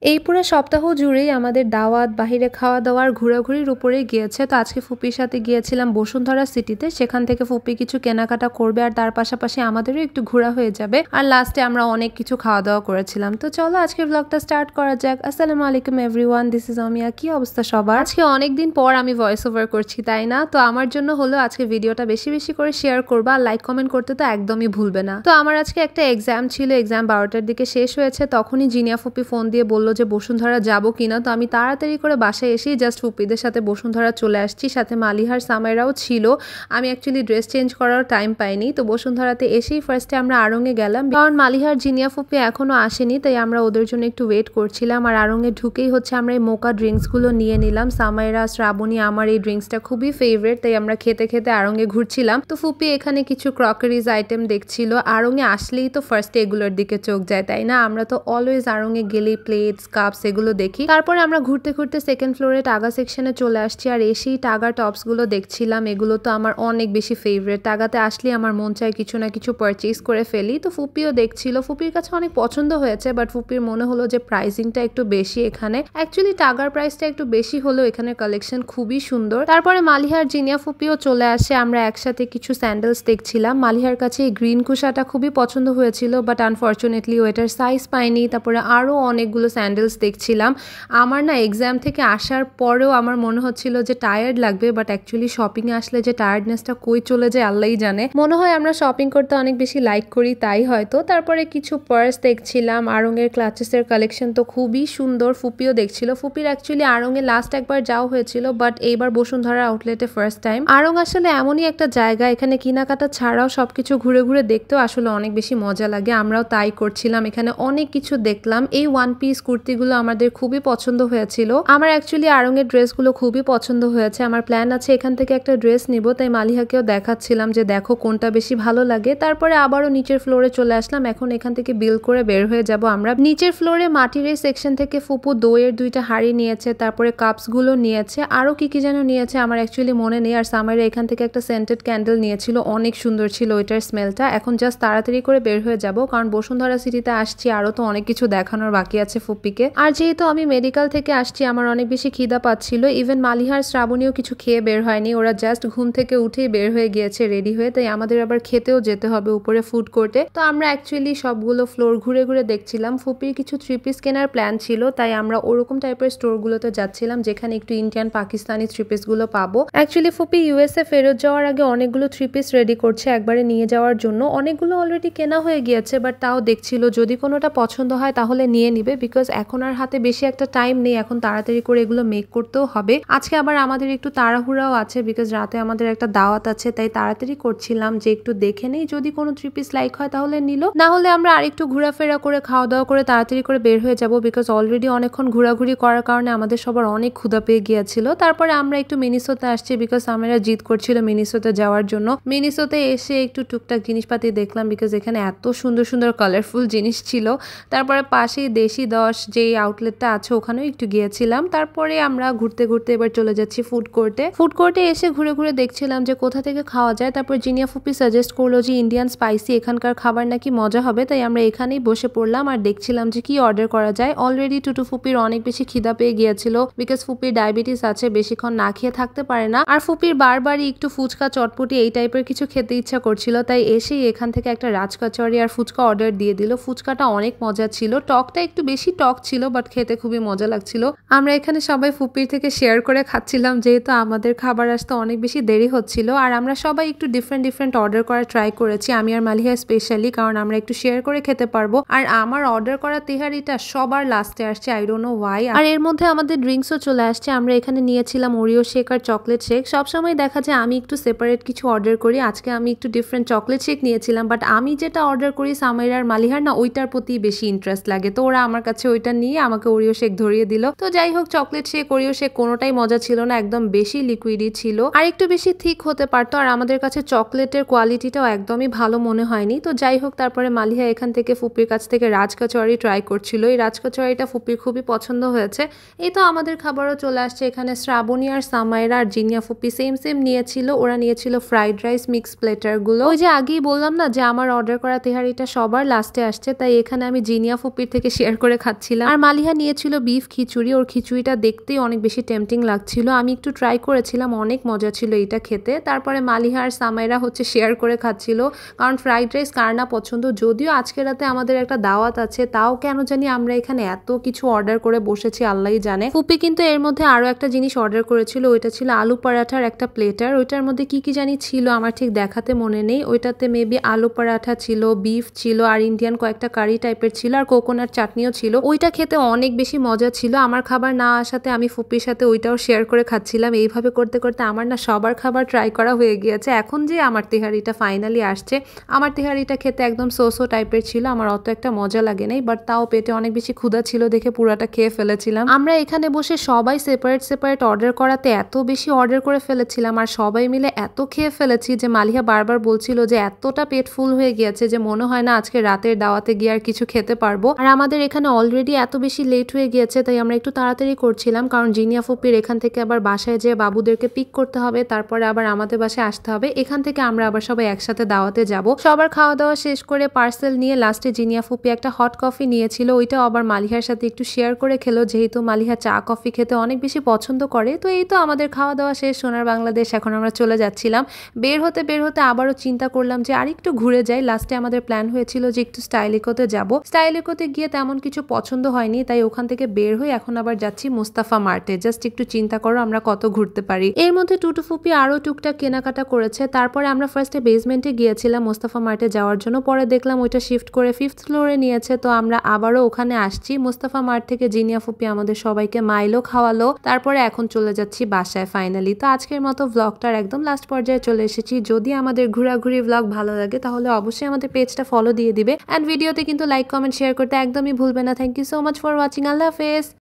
এই পুরো সপ্তাহ জুড়েই আমাদের দাওয়াত, বাহিরে খাওয়া-দাওয়ার ঘোরাঘুরির উপরেই গিয়েছে। তো আজকে ফুপির সাথে গিয়েছিলাম বসুন্ধরা সিটিতে। সেখান থেকে ফুপি কিছু কেনাকাটা করবে আর তার পাশাপাশি আমাদেরও একটু ঘোরা হয়ে যাবে। আর লাস্টে আমরা অনেক কিছু খাওয়া-দাওয়া করেছিলাম। তো চলো আজকের ব্লগটা স্টার্ট করা যাক। আসসালামু আলাইকুম এভরিওয়ান, দিস ইজ অমিয়া। কি অবস্থা সবার? আজকে অনেকদিন পর আমি ভয়েস ওভার করছি, তাই না? তো আমার জন্য হলো আজকে ভিডিওটা বেশি বেশি করে শেয়ার করবা আর লাইক কমেন্ট করতে তো একদমই ভুলবে না। তো আমার আজকে একটা এক্সাম ছিল, এক্সাম 12টার দিকে শেষ হয়েছে। তখনই জিনিয়া ফুপি ফোন দিয়ে বলল যে বসুন্ধরা যাবো কিনা। তো আমি তাড়াতাড়ি করে বাসায় এসেই জাস্ট ফুপিদের সাথে বসুন্ধরা চলে আসছি। সাথে মালিহার সামাইরাও ছিল। আমি অ্যাকচুয়ালি ড্রেস চেঞ্জ করার টাইম পাইনি। তো বসুন্ধরাতে এসেই ফার্স্টে আমরা আড়ংয়ে গেলাম, কারণ মালিহার জিনিয়া ফুপি এখনো আসেনি, তাই আমরা ওদের জন্য একটু ওয়েট করছিলাম। আর আড়ংয়ে ঢুকেই হচ্ছে আমরা এই মোকা ড্রিঙ্কসগুলো নিয়ে নিলাম। সামাইরা, শ্রাবণী, আমার এই ড্রিঙ্কসটা খুবই ফেভারিট, তাই আমরা খেতে খেতে আড়ংয়ে ঘুরছিলাম। তো ফুপি এখানে কিছু ক্রকারিজ আইটেম দেখছিল। আড়ংয়ে আসলেই তো ফার্স্টে এগুলোর দিকে চোখ যায়, তাই না? আমরা তো অলওয়েজ আড়ংয়ে গেলেই প্লেটস, কাপস এগুলো দেখি। তারপরে আমরা ঘুরতে ঘুরতে সেকেন্ড ফ্লোরে টাগা সেকশনে চলে আসছি। আর এসেই টাগা টপস গুলো দেখছিলাম। এগুলো তো আমার অনেক বেশি ফেভারিট। টাগাতে আসলে আমার মন চায় কিছু না কিছু পারচেজ করে ফেলি। তো ফুপিও দেখছিল, ফুপির কাছে অনেক পছন্দ হয়েছে, বাট ফুপির মনে হলো যে প্রাইসিংটা একটু বেশি এখানে। অ্যাকচুয়ালি টাগার প্রাইসটা একটু বেশি হলেও এখানে কালেকশন খুবই সুন্দর। তারপরে মালিহার জিনিয়া ফুপিও চলে আসে। আমরা একসাথে কিছু স্যান্ডেলস দেখছিলাম। মালিহার কাছে এই গ্রিন কুশাটা খুবই পছন্দ হয়েছিল, বাট আনফর্চুনেটলি ওটার সাইজ পাইনি। তারপরে আরো অনেকগুলো স্যান্ডেলস দেখছিলাম। আমার না এক্সাম থেকে আসার পরেও আমার মনে হচ্ছিল যে টায়ার্ড লাগবে, বাট অ্যাকচুয়ালি শপিংয়ে আসলে যে টায়ার্ডনেসটা কই চলে যায় আল্লাহই জানে। মনে হয় আমরা শপিং করতে অনেক বেশি লাইক করি, তাই হয়তো। তারপরে কিছু পার্স দেখছিলাম। আড়ংয়ের ক্লাচেসের কালেকশন তো খুবই সুন্দর। ফুপিও দেখছিল। ফুপির অ্যাকচুয়ালি আড়ংয়ে লাস্ট একবার যাওয়া হয়েছিল, বাট এইবার বসুন্ধরা আউটলেটে ফার্স্ট টাইম। আড়ং আসলে এমনই একটা জায়গা, এখানে কেনাকাটা ছাড়াও সবকিছু ঘুরে ঘুরে দেখতেও আসলে অনেক বেশি মজা লাগে। আমরাও তাই করছিলাম। এখানে অনেক কিছু দেখলাম। এই ওয়ান পিস কুর্তিগুলো আমাদের খুবই পছন্দ হয়েছিল। আমার অ্যাকচুয়ালি আড়ংয়ের ড্রেসগুলো খুবই পছন্দ হয়েছে। আমার প্ল্যান আছে এখান থেকে একটা ড্রেস নিব, তাই মালিহাকেও দেখাচ্ছিলাম যে দেখো কোনটা বেশি ভালো লাগে। তারপরে আবারও নিচের ফ্লোরে চলে আসলাম। এখন এখান থেকে বিল করে বের হয়ে যাব আমরা। নিচের ফ্লোরে মাটির এই সেকশন থেকে ফুপু দইয়ের 2টা হাঁড়ি নিয়েছে, তারপরে কাপস গুলো নিয়েছে, আরো কি কি যেন নিয়েছে আমার অ্যাকচুয়ালি মনে নেই। আর সামাইরা এখান থেকে একটা সেন্টেড ক্যান্ডেল নিয়েছিল, অনেক সুন্দর ছিল ওইটার স্মেলটা। এখন জাস্ট তাড়াতাড়ি করে বের হয়ে যাব, কারণ বসুন্ধরা সিটিতে আসছি, আরো তো অনেক কিছু দেখানোর বাকি আছে ফুপিকে। আর যেহেতু আমি মেডিকেল থেকে আসছি, আমার অনেক বেশি খিদা পাচ্ছিল। ইভেন মালিহার শ্রাবণীও কিছু খেয়ে বের হয়নি, ওরা জাস্ট ঘুম থেকে উঠেই বের হয়ে গিয়েছে রেডি হয়ে। তাই আমাদের আবার খেতেও যেতে হবে উপরে ফুড কোর্টে। তো আমরা অ্যাকচুয়ালি সবগুলো ফ্লোর ঘুরে ঘুরে দেখছিলাম। ফুপির কিছু 3 পিস কেনার প্ল্যান ছিল, তাই আমরা ওরকম টাইপের স্টোরগুলোতে যাচ্ছিলাম যেখানে একটু ইন্ডিয়ান পাকিস্তানি 3 পিস গুলো পাবো। অ্যাকচুয়ালি ফুপি ইউএসএ ফেরত যাওয়ার আগে অনেকগুলো 3 পিস রেডি করছে একবারে নিয়ে যাওয়ার জন্য। অনেকগুলো অলরেডি কেনা হয়ে গিয়েছে, বাট তাও দেখছিল যদি কোনোটা পছন্দ হয় তাহলে নিয়ে নিবে, বিকজ এখন আর হাতে বেশি একটা টাইম নেই। এখন তাড়াতাড়ি করে এগুলো মেক করতেও হবে। আজকে আবার আমাদের একটু তাড়াহুড়াও আছে, বিকজ রাতে আমাদের একটা দাওয়াত আছে, তাই তাড়াতাড়ি করছিলাম যে একটু দেখে নেই, যদি কোনো 3 পিস লাইক হয় তাহলে নিল, না হলে আমরা আরেকটু ঘোরাফেরা করে খাওয়া দাওয়া করে তাড়াতাড়ি করে বের হয়ে যাব, বিকজ অলরেডি অনেকক্ষণ ঘোরাঘুরি করার কারণে আমাদের সবার অনেক ক্ষুধা পেয়ে গিয়েছিল। তারপরে আমরা একটু মিনিসোতে আসছি, বিকজ আমরা জিদ করছিল মিনিসোতে যাওয়ার জন্য। মিনিসোতে এসে একটু টুকটাক জিনিসপাতি দেখলাম, বিকজ এখানে এত সুন্দর সুন্দর কালারফুল জিনিস ছিল। তারপরে পাশেই দেশি 10 যেই আউটলেটটা আছে ওখানেও একটু গিয়েছিলাম। তারপরে আমরা ঘুরতে ঘুরতে এবার চলে যাচ্ছি ফুড কোর্টে। ফুড কোর্টে এসে ঘুরে ঘুরে দেখছিলাম যে কোথা থেকে খাওয়া যায়। তারপর জিনিয়া ফুপি সাজেস্ট করলো যে ইন্ডিয়ান স্পাইসি এখানকার খাবার নাকি মজা হবে, তাই আমরা এখানেই বসে পড়লাম আর দেখছিলাম যে কি অর্ডার করা যায়। অলরেডি টুটু ফুপির অনেক বেশি খিদা পেয়ে গিয়েছিল, বিকজ ফুপির ডায়াবেটিস আছে, বেশিক্ষণ না খেয়ে থাকতে পারে না। আর ফুপির বারবারই একটু ফুচকা, চটপটি এই টাইপের কিছু খেতে ইচ্ছা করছিল, তাই এসেই এখান থেকে একটা রাজকচুরি আর ফুচকা অর্ডার দিয়ে দিল। ফুচকাটা অনেক মজা ছিল, টকটা একটু বেশি টক ছিল, বাট খেতে খুবই মজা লাগছিল। আমরা এখানে সবাই ফুপির থেকে শেয়ার করে খাচ্ছিলাম, যেহেতু আমাদের খাবার আসতে অনেক বেশি দেরি হচ্ছিল। আর আমরা সবাই একটু ডিফারেন্ট অর্ডার করা ট্রাই করেছি, আমি আর মালিহা স্পেশালি, কারণ আমরা একটু শেয়ার করে খেতে পারবো। আর আমার অর্ডার করা তেহারিটা সবার লাস্টে আসছে, আই ডোন্ট নো ওয়াই। আর এর মধ্যে আমাদের ড্রিঙ্কসও চলে আসছে। আমরা এখানে নিয়েছিলাম ওরিও শেক আর চকলেট শেক। সবসময় দেখা যায় আমি একটু সেপারেট কিছু অর্ডার করি, আজকে আমি একটু ডিফারেন্ট চকলেট শেক নিয়েছিলাম, বাট আমি যেটা অর্ডার করি সামাইরা আর মালিহার না ওইটার প্রতি বেশি ইন্টারেস্ট লাগে, তো ওরা আমার কাছে ওইটা নিয়ে আমাকে ওরিও শেক ধরিয়ে দিল। তো যাই হোক, চকলেট শেক, ওরিও শেক কোনোটাই মজা ছিল না, একদম বেশি লিকুইডই ছিল, আর একটু বেশি থিক হতে পারতো। আর আমাদের কাছে চকলেটের কোয়ালিটিটাও একদমই ভালো মনে হয়নি। তো যাই হোক, তারপরে মালিহা এখান থেকে ফুপির কাছ থেকে রাজকচুরি ট্রাই করছিল। এই রাজকচুরিটা ফুপির খুবই পছন্দ হয়েছে। এই তো আমাদের খাবারও চলে আসছে। এখানে শ্রাবণী আর সামাইরা আর জিনিয়া ফুপি সেম নিয়েছিল। ওরা নিয়েছিল ফ্রাইড রাইস মিক্স প্লেটার গুলো। ওই যে আগেই বললাম না যে আমার অর্ডার করা তেহারিটা সবার লাস্টে আসছে, তাই এখানে আমি জিনিয়া ফুপির থেকে শেয়ার করে খাচ্ছি। খাচ্ছিলাম। আর মালিহা নিয়েছিল বিফ খিচুড়ি, ওর খিচুড়িটা দেখতেই অনেক বেশি টেম্পটিং লাগছিল। আমি একটু ট্রাই করেছিলাম, অনেক মজা ছিল এটা খেতে। তারপরে মালিহা আর সামাইরা শেয়ার করে খাচ্ছিল, কারণ ফ্রাইড রাইস কার না পছন্দ। যদিও আজকে রাতে আমাদের একটা দাওয়াত আছে, তাও কেন জানি আমরা এখানে এত কিছু অর্ডার করে বসেছি আল্লাহই জানে। ফুপি কিন্তু এর মধ্যে আরো একটা জিনিস অর্ডার করেছিল, ওইটা ছিল আলু পরাঠার একটা প্লেটার। ওইটার মধ্যে কি কি জানি ছিল আমার ঠিক দেখাতে মনে নেই। ওইটাতে মেবি আলু পরাঠা ছিল, বিফ ছিল, আর ইন্ডিয়ান কয়েকটা কারি টাইপের ছিল, আর কোকোনাট চাটনিও ছিল। ওইটা খেতে অনেক বেশি মজা ছিল। আমার খাবার না আসাতে আমি ফুপির সাথে ওইটাও শেয়ার করে খাচ্ছিলাম। এইভাবে করতে করতে আমার না সবার খাবার ট্রাই করা হয়ে গিয়েছে। এখন যে আমার তেহারিটা ফাইনালি আসছে, আমার তেহারিটা খেতে একদম সোসো টাইপের ছিল, আমার অত একটা মজা লাগে নাই, বাট তাও পেটে অনেক বেশি ক্ষুধা ছিল দেখে পুরাটা খেয়ে ফেলেছিলাম। আমরা এখানে বসে সবাই সেপারেট সেপারেট অর্ডার করাতে এত বেশি অর্ডার করে ফেলেছিলাম, আর সবাই মিলে এত খেয়ে ফেলেছি যে মালিহা বারবার বলছিল যে এতটা পেট ফুল হয়ে গিয়েছে যে মনে হয় না আজকে রাতের দাওয়াতে গিয়ে আর কিছু খেতে পারবো। আর আমাদের এখানে অলরেডি এত বেশি লেট হয়ে গিয়েছে, তাই আমরা একটু তাড়াতাড়ি করছিলাম, কারণ জিনিয়া ফুপির এখান থেকে আবার বাসায় যেয়ে বাবুদেরকে পিক করতে হবে, তারপরে আবার আমাদের বাসায় আসতে হবে। এখান থেকে আমরা আবার সবাই একসাথে দাওয়াতে যাব। সবার খাওয়া দাওয়া শেষ করে পার্সেল নিয়ে লাস্টে জিনিয়া ফুপি একটা হট কফি নিয়েছিল, ওইটাও আবার মালিহার সাথে একটু শেয়ার করে খেলো, যেহেতু মালিহা চা কফি খেতে অনেক বেশি পছন্দ করে। তো এই তো আমাদের খাওয়া দাওয়া শেষ, সোনার বাংলাদেশ। এখন আমরা চলে যাচ্ছিলাম। বের হতে আবারও চিন্তা করলাম যে আরেকটু ঘুরে যাই। লাস্টে আমাদের প্ল্যান হয়েছিল যে একটু স্টাইলিকোতে যাব। স্টাইলিকোতে গিয়ে তেমন কিছু পছন্দ হয়নি, তাই ওখান থেকে বের হয়ে এখন আবার যাচ্ছি মুস্তাফা মার্টে। জাস্ট একটু চিন্তা করো আমরা কত ঘুরতে পারি। এর মধ্যে টুটু ফুপি আরো টুকটাক কেনাকাটা করেছে। তারপরে আমরা ফার্স্টে বেসমেন্টে গিয়েছিলাম মুস্তাফা মার্টে যাওয়ার জন্য, পরে দেখলাম ওইটা শিফট করে 5th ফ্লোরে নিয়েছে, তো আমরা আবারও ওখানে আসছি। মুস্তাফা মার্ট থেকে জিনিয়া ফুপি আমাদের সবাইকে মাইলো খাওয়ালো, তারপরে এখন চলে যাচ্ছি বাসায় ফাইনালি। তো আজকের মতো ব্লগটার একদম লাস্ট পর্যায়ে চলে এসেছি। যদি আমাদের ঘোরাঘুরি ব্লগ ভালো লাগে তাহলে অবশ্যই আমাদের পেজটা ফলো দিয়ে দিবে, এন্ড ভিডিওতে কিন্তু লাইক কমেন্ট শেয়ার করতে একদমই ভুলবে না। Thank you so much for watching. আল্লাহ হাফেজ।